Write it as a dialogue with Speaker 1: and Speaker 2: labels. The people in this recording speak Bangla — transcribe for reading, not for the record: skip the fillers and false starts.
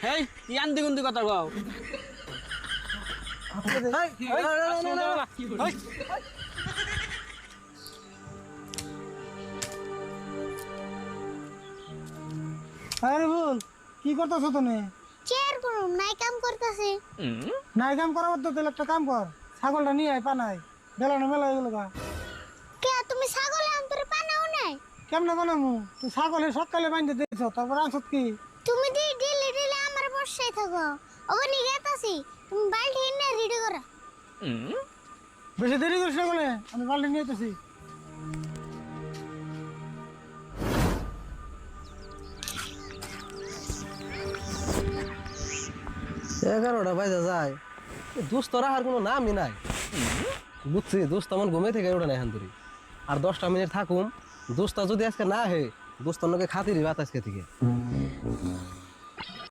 Speaker 1: হেই কি আন্দি গুন্দি কথা কও
Speaker 2: আরে বল কি করতেছ তুমি?
Speaker 3: চেয়ার করুম নাই কাম করতেছি।
Speaker 2: নাই কাম করার তো তাহলে একটা কাম কর, ছাগলটা নিয়ে আয় পানাই, বেলানো মেলা হয়ে গেল গা।
Speaker 3: কে তুমি ছাগলে আন্তরে পানাও নাই?
Speaker 2: কেমনে বানামু? তুই ছাগলে সকালে বাঁধতে দিয়েছ, তারপর আনছত কি?
Speaker 3: তুমি ডেলি ডেলি আমার বর্ষায় থাকো। ওবে নিগাতাছি তুমি বালতি এনে রেডি করো।
Speaker 2: বেশি দেরি করিস না বলে, আমি বাল্টি নিয়ে যেতেছি।
Speaker 4: 11টা বাজে যায়, দোস্ত রাখার কোনো নামই নাই। বুঝছি দোস্ত আমার ঘুমে থেকে ওঠে না এখান থেকে। আর 10টা মিনিট থাকুম, দোস্তা যদি আজকে না হে, দোস্ত অন্যকে খাতিরই বাতাসকে থেকে।